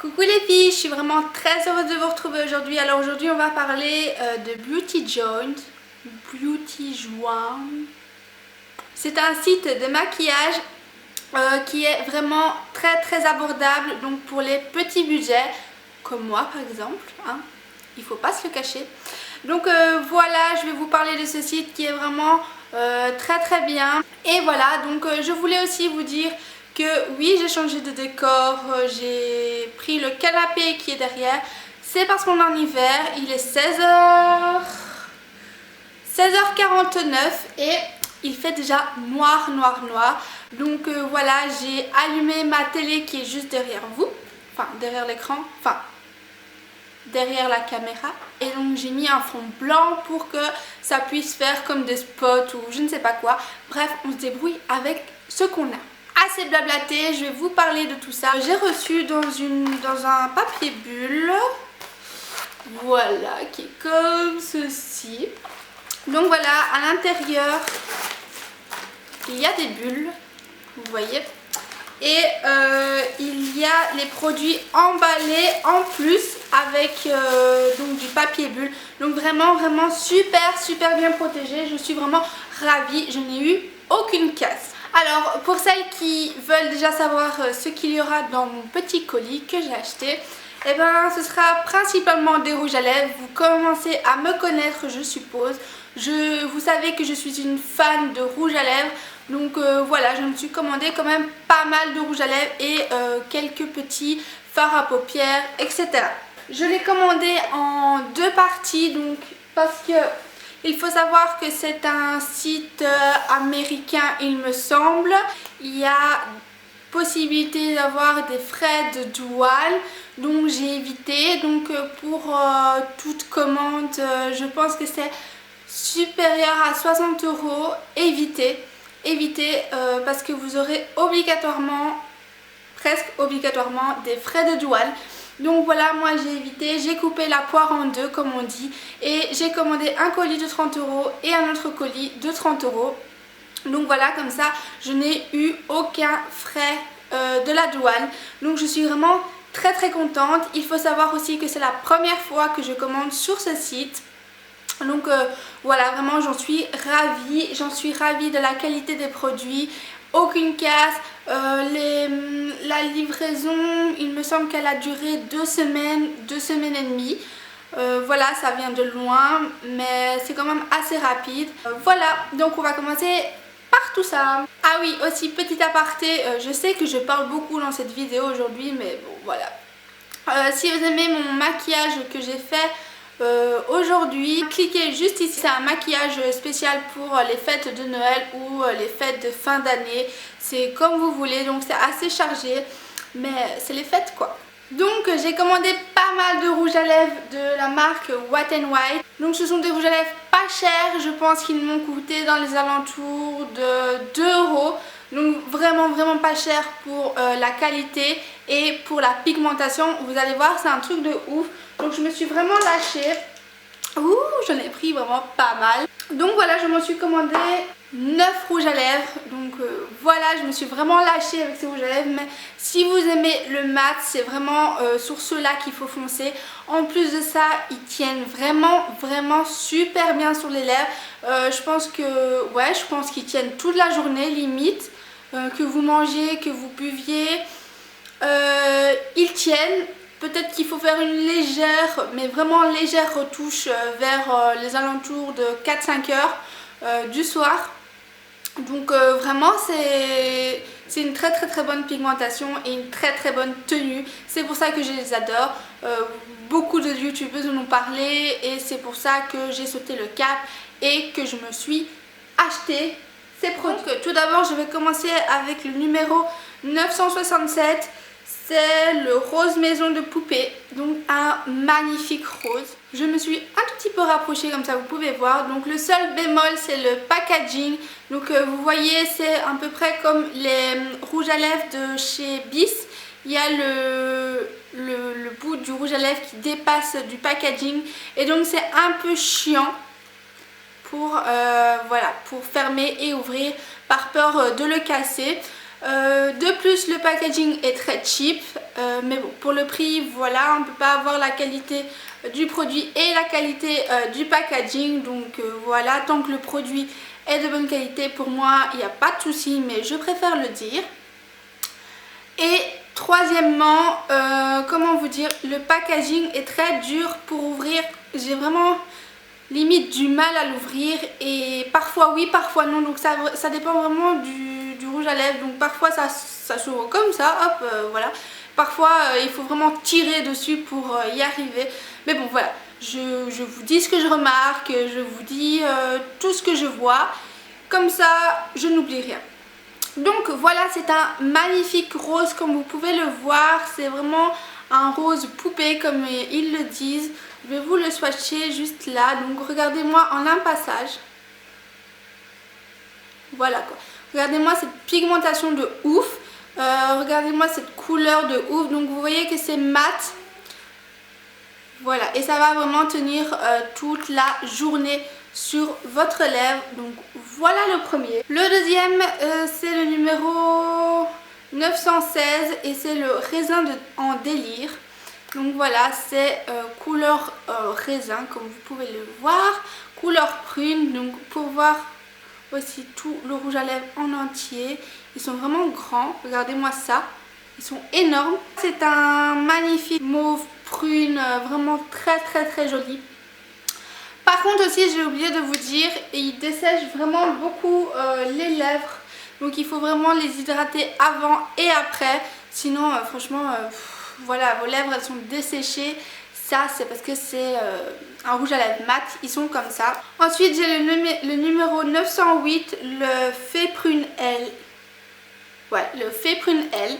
Coucou les filles, je suis vraiment très heureuse de vous retrouver aujourd'hui. Alors aujourd'hui on va parler de Beauty Joint. Beauty Joint. C'est un site de maquillage qui est vraiment très abordable, donc pour les petits budgets, comme moi par exemple, hein. Il faut pas se le cacher. Donc voilà, je vais vous parler de ce site qui est vraiment très bien. Et voilà, donc je voulais aussi vous dire que oui, j'ai changé de décor, j'ai pris le canapé qui est derrière. C'est parce qu'on est en hiver, il est 16h49 et il fait déjà noir. Donc voilà, j'ai allumé ma télé qui est juste derrière vous, enfin derrière l'écran, enfin derrière la caméra, et donc j'ai mis un fond blanc pour que ça puisse faire comme des spots ou je ne sais pas quoi. Bref, on se débrouille avec ce qu'on a. Assez blablaté, je vais vous parler de tout ça. J'ai reçu dans un papier bulle, voilà, qui est comme ceci. Donc voilà, à l'intérieur il y a des bulles, vous voyez, et il y a les produits emballés en plus avec donc du papier bulle. Donc vraiment super bien protégé. Je suis vraiment ravie, je n'ai eu aucune casse. Alors pour celles qui veulent déjà savoir ce qu'il y aura dans mon petit colis que j'ai acheté, eh ben, ce sera principalement des rouges à lèvres. Vous commencez à me connaître, je suppose. Vous savez que je suis une fan de rouge à lèvres. Donc voilà, je me suis commandé quand même pas mal de rouge à lèvres et quelques petits fards à paupières, etc. Je l'ai commandé en deux parties, donc parce que il faut savoir que c'est un site américain, il me semble. Il y a possibilité d'avoir des frais de douane, donc j'ai évité. Donc pour toute commande, je pense que c'est supérieur à 60 €, évitez parce que vous aurez presque obligatoirement des frais de douane. Donc voilà, moi j'ai évité, j'ai coupé la poire en deux comme on dit, et j'ai commandé un colis de 30 € et un autre colis de 30 €. Donc voilà, comme ça je n'ai eu aucun frais de la douane. Donc je suis vraiment très contente. Il faut savoir aussi que c'est la première fois que je commande sur ce site. Donc voilà, vraiment j'en suis ravie de la qualité des produits, aucune casse. La livraison, il me semble qu'elle a duré 2 semaines et demie. Voilà, ça vient de loin, mais c'est quand même assez rapide. Voilà, donc on va commencer par tout ça. Ah oui, aussi petit aparté, je sais que je parle beaucoup dans cette vidéo aujourd'hui, mais bon voilà. Si vous aimez mon maquillage que j'ai fait aujourd'hui, cliquez juste ici. C'est un maquillage spécial pour les fêtes de Noël ou les fêtes de fin d'année. C'est comme vous voulez, donc c'est assez chargé, mais c'est les fêtes quoi. Donc j'ai commandé pas mal de rouges à lèvres de la marque Wet n White. Donc ce sont des rouges à lèvres pas chers, je pense qu'ils m'ont coûté dans les alentours de 2 €. Donc vraiment pas cher pour la qualité et pour la pigmentation. Vous allez voir, c'est un truc de ouf. Donc je me suis vraiment lâchée. Ouh, j'en ai pris vraiment pas mal. Donc voilà, je m'en suis commandé 9 rouges à lèvres. Donc voilà, je me suis vraiment lâchée avec ces rouges à lèvres. Mais si vous aimez le mat, c'est vraiment sur ceux-là qu'il faut foncer. En plus de ça, ils tiennent vraiment super bien sur les lèvres. Je pense qu'ils tiennent toute la journée limite. Que vous mangiez, que vous buviez, ils tiennent. Peut-être qu'il faut faire une légère, mais vraiment légère retouche vers les alentours de 4-5 heures du soir. Donc vraiment c'est une très bonne pigmentation et une très bonne tenue. C'est pour ça que je les adore. Beaucoup de youtubeuses en ont parlé et c'est pour ça que j'ai sauté le cap et que je me suis acheté ces produits. Donc, tout d'abord je vais commencer avec le numéro 967. C'est le rose maison de poupée, donc un magnifique rose. Je me suis un tout petit peu rapprochée comme ça vous pouvez voir. Donc le seul bémol c'est le packaging. Donc vous voyez, c'est à peu près comme les rouges à lèvres de chez Bis. Il y a le bout du rouge à lèvres qui dépasse du packaging et donc c'est un peu chiant pour fermer et ouvrir par peur de le casser. De plus, le packaging est très cheap. mais bon, pour le prix, voilà, on ne peut pas avoir la qualité du produit et la qualité du packaging. Donc voilà, tant que le produit est de bonne qualité, pour moi, il n'y a pas de souci, mais je préfère le dire. Et troisièmement, comment vous dire, le packaging est très dur pour ouvrir. J'ai vraiment limite du mal à l'ouvrir et parfois oui, parfois non. Donc ça dépend vraiment du rouge à lèvres. Donc parfois ça s'ouvre comme ça, hop, voilà. Parfois il faut vraiment tirer dessus pour y arriver. Mais bon voilà, je vous dis ce que je remarque, je vous dis tout ce que je vois. Comme ça, je n'oublie rien. Donc voilà, c'est un magnifique rose comme vous pouvez le voir. C'est vraiment un rose poupée comme ils le disent. Je vais vous le swatcher juste là. Donc regardez-moi en un passage. Voilà quoi. Regardez-moi cette pigmentation de ouf. Regardez-moi cette couleur de ouf. Donc vous voyez que c'est mat. Voilà. Et ça va vraiment tenir toute la journée sur votre lèvre. Donc voilà le premier. Le deuxième c'est le numéro 916 et c'est le raisin en délire. Donc voilà, c'est couleur raisin comme vous pouvez le voir, couleur prune. Donc pour voir aussi tout le rouge à lèvres en entier, ils sont vraiment grands, regardez-moi ça, ils sont énormes. C'est un magnifique mauve prune, vraiment très joli. Par contre aussi, j'ai oublié de vous dire, il dessèche vraiment beaucoup les lèvres. Donc il faut vraiment les hydrater avant et après. Sinon, franchement, voilà, vos lèvres elles sont desséchées. Ça, c'est parce que c'est un rouge à lèvres mat. Ils sont comme ça. Ensuite, j'ai le numéro 908, le Fée Prune L. Ouais, le Fée Prune L.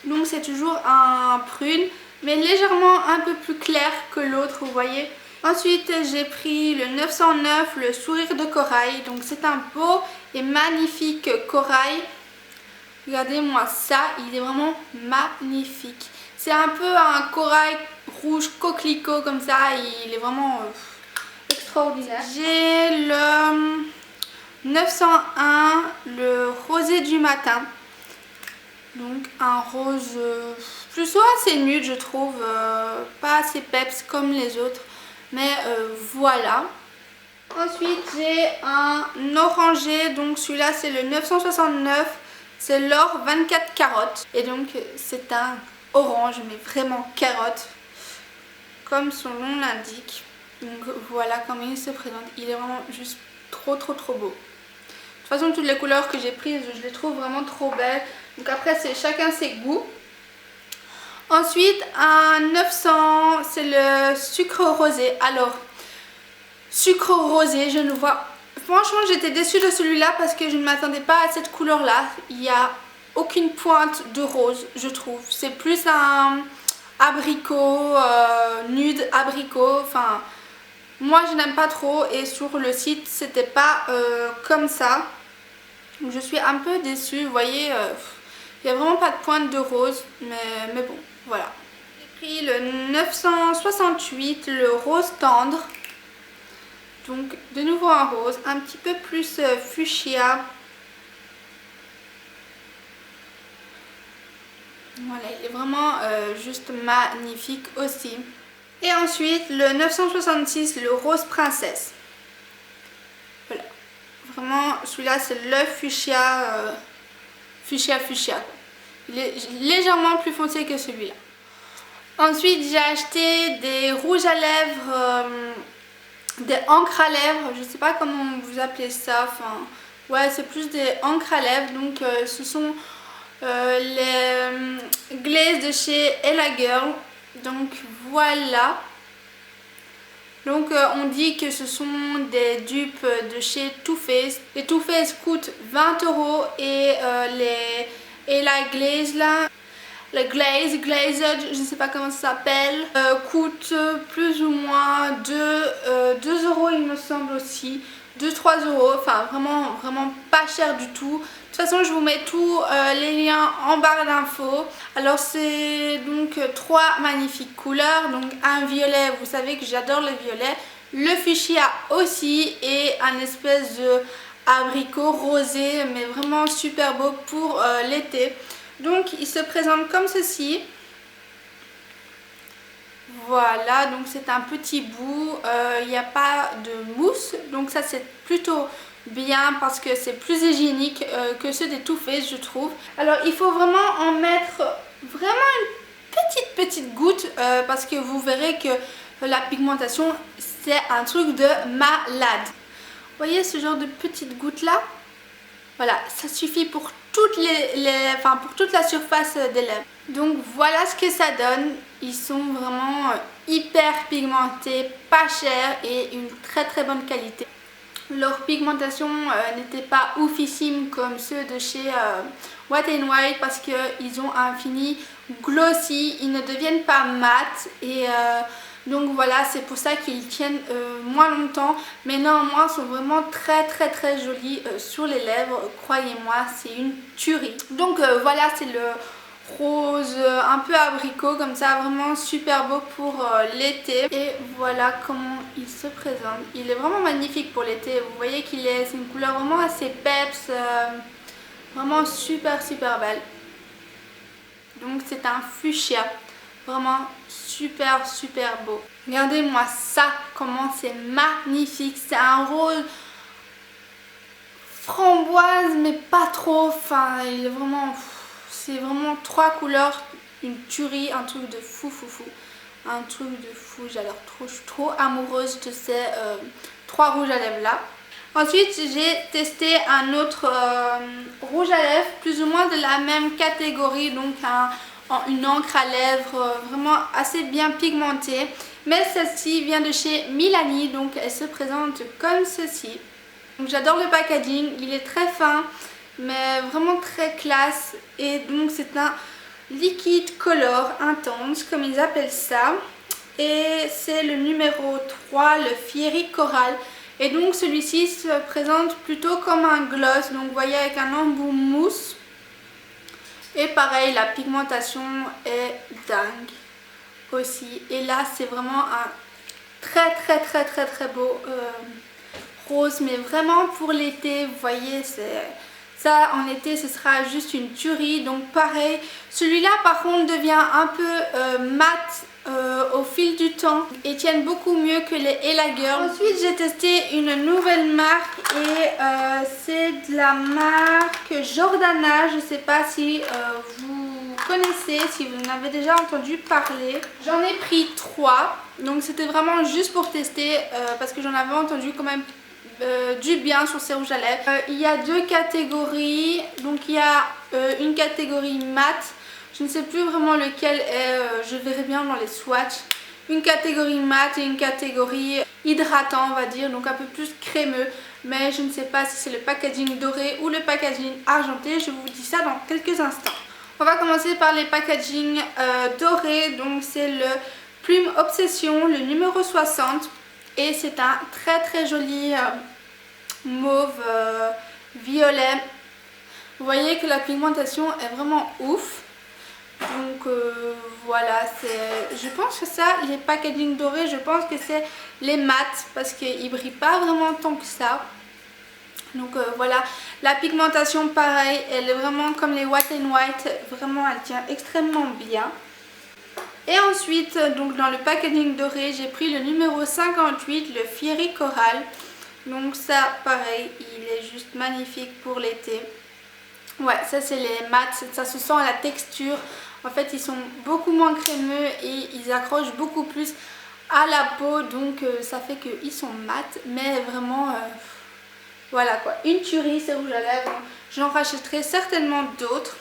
Donc c'est toujours un prune, mais légèrement un peu plus clair que l'autre, vous voyez. Ensuite, j'ai pris le 909, le sourire de corail. Donc c'est un beau et magnifique corail. Regardez-moi ça, il est vraiment magnifique. C'est un peu un corail rouge coquelicot comme ça, il est vraiment extraordinaire. J'ai le 901, le rosé du matin. Donc un rose plutôt assez nude je trouve, pas assez peps comme les autres. Mais voilà. Ensuite j'ai un orangé, donc celui-là c'est le 969. C'est l'or 24 carottes. Et donc c'est un orange mais vraiment carotte. Comme son nom l'indique. Donc voilà comment il se présente. Il est vraiment juste trop beau. De toute façon toutes les couleurs que j'ai prises je les trouve vraiment trop belles. Donc après c'est chacun ses goûts. Ensuite un 900 c'est le sucre rosé. Alors sucre rosé je ne vois... Franchement j'étais déçue de celui-là parce que je ne m'attendais pas à cette couleur là. Il n'y a aucune pointe de rose je trouve. C'est plus un abricot, nude abricot. Enfin moi je n'aime pas trop et sur le site c'était pas comme ça. Donc je suis un peu déçue. Vous voyez il n'y a vraiment pas de pointe de rose. Mais bon voilà. J'ai pris le 968, le rose tendre. Donc de nouveau un rose, un petit peu plus fuchsia. Voilà, il est vraiment juste magnifique aussi. Et ensuite le 966, le rose princesse. Voilà, vraiment celui-là c'est le fuchsia, fuchsia. Il est légèrement plus foncé que celui-là. Ensuite j'ai acheté des rouges à lèvres, des encres à lèvres, je sais pas comment vous appelez ça, enfin ouais c'est plus des encres à lèvres. Donc ce sont les glazes de chez Ella Girl. Donc voilà. Donc on dit que ce sont des dupes de chez Too Faced. Les Too Faced coûtent 20 € et les Ella Glaze là, le glazed, je ne sais pas comment ça s'appelle, coûte plus ou moins 2 € il me semble aussi, 2-3 €, enfin vraiment pas cher du tout. De toute façon je vous mets tous les liens en barre d'infos. Alors c'est donc 3 magnifiques couleurs, donc un violet, vous savez que j'adore le violet, le fuchsia aussi et un espèce de abricot rosé mais vraiment super beau pour l'été. Donc il se présente comme ceci. Voilà, donc c'est un petit bout, il n'y a pas de mousse, donc ça c'est plutôt bien parce que c'est plus hygiénique que ceux des Too Faced, je trouve. Alors il faut vraiment en mettre vraiment une petite goutte parce que vous verrez que la pigmentation c'est un truc de malade. Vous voyez ce genre de petites gouttes là? Voilà, ça suffit pour pour toute la surface des lèvres. Donc voilà ce que ça donne. Ils sont vraiment hyper pigmentés, pas chers et une très bonne qualité. Leur pigmentation n'était pas oufissime comme ceux de chez Wet n Wild parce qu'ils ont un fini glossy, ils ne deviennent pas mat et donc voilà, c'est pour ça qu'ils tiennent moins longtemps, mais néanmoins sont vraiment très jolis sur les lèvres, croyez-moi, c'est une tuerie. Donc voilà, c'est le rose un peu abricot comme ça, vraiment super beau pour l'été. Et voilà comment il se présente. Il est vraiment magnifique pour l'été, vous voyez qu'il est, c'est une couleur vraiment assez peps, vraiment super belle. Donc c'est un fuchsia, vraiment super beau. Regardez-moi ça, comment c'est magnifique, c'est un rose framboise mais pas trop, enfin il est vraiment, c'est vraiment 3 couleurs, une tuerie, un truc de fou, un truc de fou, j'adore trop, je suis trop amoureuse de ces 3 rouges à lèvres là. Ensuite j'ai testé un autre rouge à lèvres plus ou moins de la même catégorie, donc une encre à lèvres vraiment assez bien pigmentée, mais celle-ci vient de chez Milani, donc elle se présente comme ceci. Donc j'adore le packaging, il est très fin mais vraiment très classe et donc c'est un liquide color intense comme ils appellent ça et c'est le numéro 3, le Fiery Coral. Et donc celui-ci se présente plutôt comme un gloss, donc vous voyez avec un embout mousse. Et pareil, la pigmentation est dingue aussi. Et là c'est vraiment un très beau rose, mais vraiment pour l'été, vous voyez, ça en été ce sera juste une tuerie. Donc pareil, celui-là par contre devient un peu mat au fil du temps et tiennent beaucoup mieux que les Ella Girl. Ensuite j'ai testé une nouvelle marque et c'est de la marque Jordana. Je ne sais pas si vous connaissez, si vous en avez déjà entendu parler. J'en ai pris 3, donc c'était vraiment juste pour tester parce que j'en avais entendu quand même du bien sur ces rouges à lèvres. Il y a 2 catégories, donc il y a une catégorie mat, je ne sais plus vraiment lequel est, je verrai bien dans les swatchs, une catégorie mat et une catégorie hydratant on va dire, donc un peu plus crémeux, mais je ne sais pas si c'est le packaging doré ou le packaging argenté, je vous dis ça dans quelques instants. On va commencer par les packaging dorés, donc c'est le Plume Obsession, le numéro 60 et c'est un très joli mauve violet. Vous voyez que la pigmentation est vraiment ouf. Donc voilà, je pense que ça, les packaging dorés, je pense que c'est les mats parce qu'ils brillent pas vraiment tant que ça. Donc voilà, la pigmentation pareil, elle est vraiment comme les Wet n Wild, vraiment elle tient extrêmement bien. Et ensuite, donc dans le packaging doré, j'ai pris le numéro 58, le Fiery Coral. Donc ça, pareil, il est juste magnifique pour l'été. Ouais, ça c'est les mats, ça se sent à la texture. En fait, ils sont beaucoup moins crémeux et ils accrochent beaucoup plus à la peau. Donc ça fait qu'ils sont mat, mais vraiment, voilà quoi, une tuerie ces rouges à lèvres. J'en rachèterai certainement d'autres.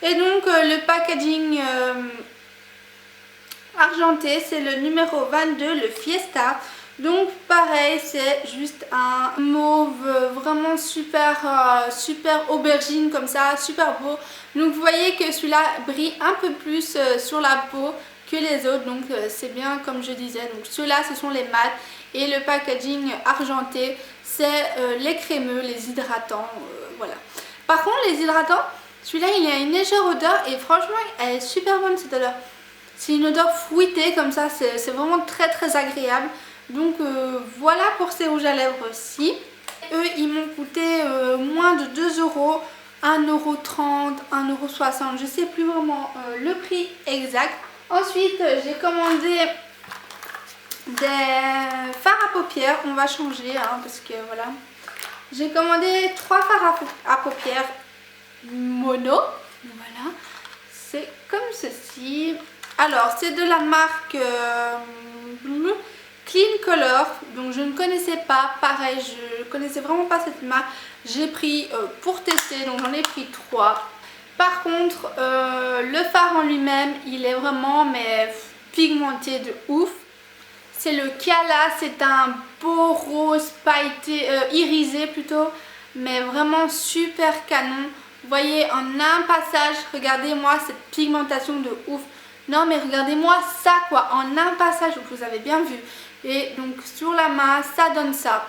Et donc le packaging argenté, c'est le numéro 22, le Fiesta. Donc pareil, c'est juste un mauve vraiment super aubergine comme ça, super beau. Donc vous voyez que celui-là brille un peu plus sur la peau que les autres, donc c'est bien comme je disais. Donc ceux-là ce sont les mats et le packaging argenté c'est les crémeux, les hydratants, voilà. Par contre les hydratants, celui-là il a une légère odeur et franchement elle est super bonne cette odeur. C'est une odeur fruitée comme ça, c'est vraiment très agréable. Donc voilà pour ces rouges à lèvres-ci. Eux ils m'ont coûté moins de 2 euros, 1,30 €, 1,60 €, je sais plus vraiment le prix exact. Ensuite, j'ai commandé des fards à paupières. On va changer hein, parce que voilà. J'ai commandé 3 fards à paupières mono. Voilà. C'est comme ceci. Alors, c'est de la marque Clean Color. Donc, je ne connaissais pas. Pareil, je connaissais vraiment pas cette marque. J'ai pris pour tester. Donc, j'en ai pris 3. Par contre, le fard en lui-même, il est vraiment pigmenté de ouf. C'est le Kiala, c'est un beau rose pailleté, irisé plutôt, mais vraiment super canon. Vous voyez, en un passage, regardez-moi cette pigmentation de ouf. Non mais regardez-moi ça quoi, en un passage, vous avez bien vu. Et donc sur la main, ça donne ça.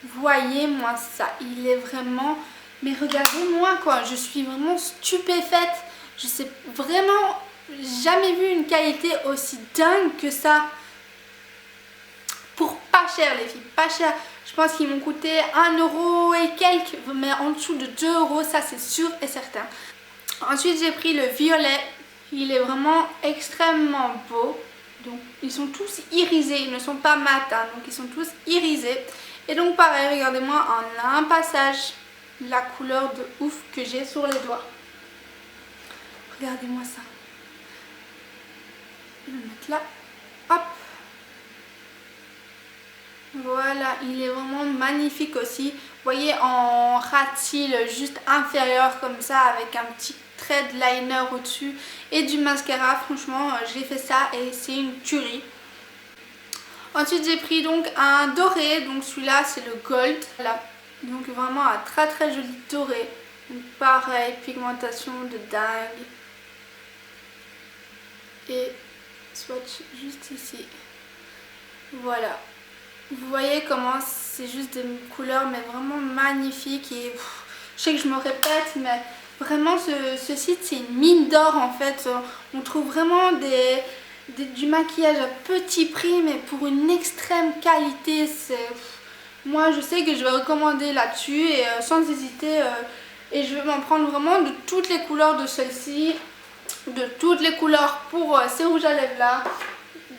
Voyez-moi ça, il est vraiment... Mais regardez-moi quoi, je suis vraiment stupéfaite. Je sais vraiment jamais vu une qualité aussi dingue que ça. Pour pas cher les filles, pas cher. Je pense qu'ils m'ont coûté 1 euro et quelques, mais en dessous de 2 euros, ça c'est sûr et certain. Ensuite j'ai pris le violet, il est vraiment extrêmement beau. Donc ils sont tous irisés, ils ne sont pas mat, hein, donc ils sont tous irisés. Et donc pareil, regardez-moi en un passage la couleur de ouf que j'ai sur les doigts. Regardez-moi ça. Je vais le mettre là, hop. Voilà, il est vraiment magnifique aussi. Vous voyez en ras de cils juste inférieur comme ça avec un petit trait de liner au-dessus et du mascara. Franchement, j'ai fait ça et c'est une tuerie. Ensuite, j'ai pris donc un doré. Donc celui-là, c'est le gold. Là. Donc vraiment un très très joli doré. Donc, pareil, pigmentation de dingue. Et swatch juste ici. Voilà. Vous voyez comment c'est juste des couleurs mais vraiment magnifiques et je sais que je me répète mais vraiment ce site c'est une mine d'or en fait. On trouve vraiment du maquillage à petit prix mais pour une extrême qualité. Moi je sais que je vais recommander là-dessus et sans hésiter et je vais m'en prendre vraiment de toutes les couleurs de celle-ci, de toutes les couleurs pour ces rouges à lèvres là.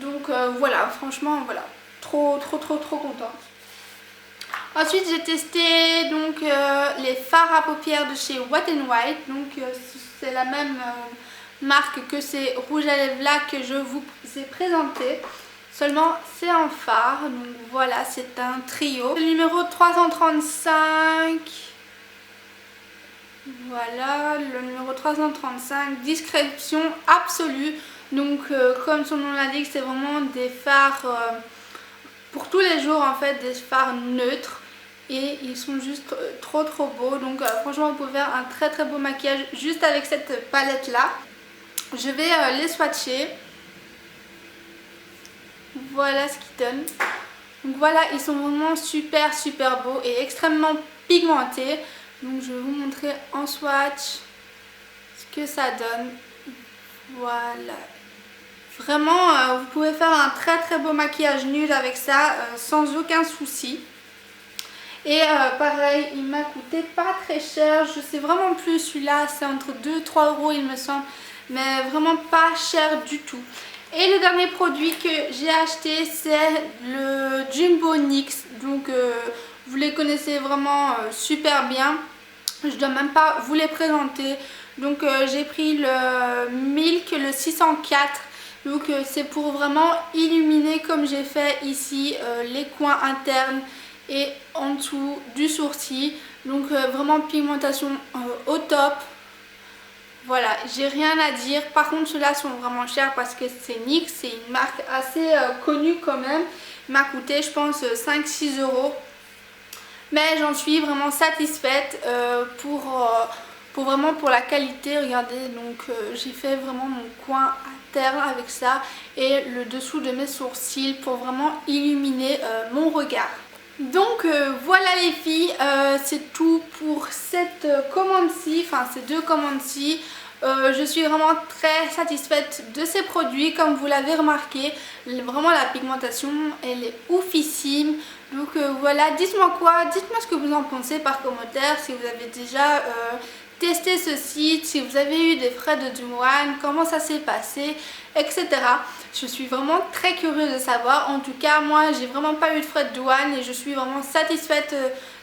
Donc voilà, franchement voilà. Trop contente. Ensuite j'ai testé donc les fards à paupières de chez Wet n Wild. Donc c'est la même marque que ces rouges à lèvres là que je vous ai présenté. Seulement c'est en fard. Donc voilà, c'est un trio. Le numéro 335. Voilà, le numéro 335. Discrétion absolue. Donc comme son nom l'indique, c'est vraiment des fards... pour tous les jours en fait, des fards neutres et ils sont juste trop beaux. Donc franchement vous pouvez faire un très beau maquillage juste avec cette palette là. Je vais les swatcher. Voilà ce qu'ils donnent. Donc voilà, ils sont vraiment super beaux et extrêmement pigmentés. Donc je vais vous montrer en swatch ce que ça donne. Voilà. Vraiment, vous pouvez faire un très beau maquillage nude avec ça sans aucun souci. Et pareil, il m'a coûté pas très cher. Je sais vraiment plus, celui-là c'est entre 2 et 3 euros il me semble. Mais vraiment pas cher du tout. Et le dernier produit que j'ai acheté c'est le Jumbo NYX. Donc vous les connaissez vraiment super bien. Je dois même pas vous les présenter. Donc j'ai pris le Milk, le 604. Donc c'est pour vraiment illuminer comme j'ai fait ici les coins internes et en dessous du sourcil. Donc vraiment pigmentation au top. Voilà, j'ai rien à dire. Par contre ceux-là sont vraiment chers parce que c'est NYX, c'est une marque assez connue quand même. Il m'a coûté je pense 5-6 euros. Mais j'en suis vraiment satisfaite pour la qualité. Regardez, donc j'ai fait vraiment mon coin interne avec ça et le dessous de mes sourcils pour vraiment illuminer mon regard. Donc voilà les filles, c'est tout pour cette commande-ci, enfin ces deux commandes-ci. Je suis vraiment très satisfaite de ces produits, comme vous l'avez remarqué. Vraiment la pigmentation elle est oufissime. Donc voilà, dites-moi ce que vous en pensez par commentaire, si vous avez déjà testé ce site, si vous avez eu des frais de douane, comment ça s'est passé, etc. Je suis vraiment très curieuse de savoir. En tout cas, moi, j'ai vraiment pas eu de frais de douane et je suis vraiment satisfaite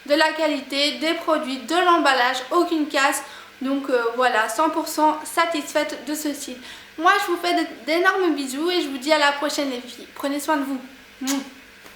de la qualité des produits, de l'emballage, aucune casse. Donc voilà, 100% satisfaite de ce site. Moi, je vous fais d'énormes bisous et je vous dis à la prochaine les filles. Prenez soin de vous.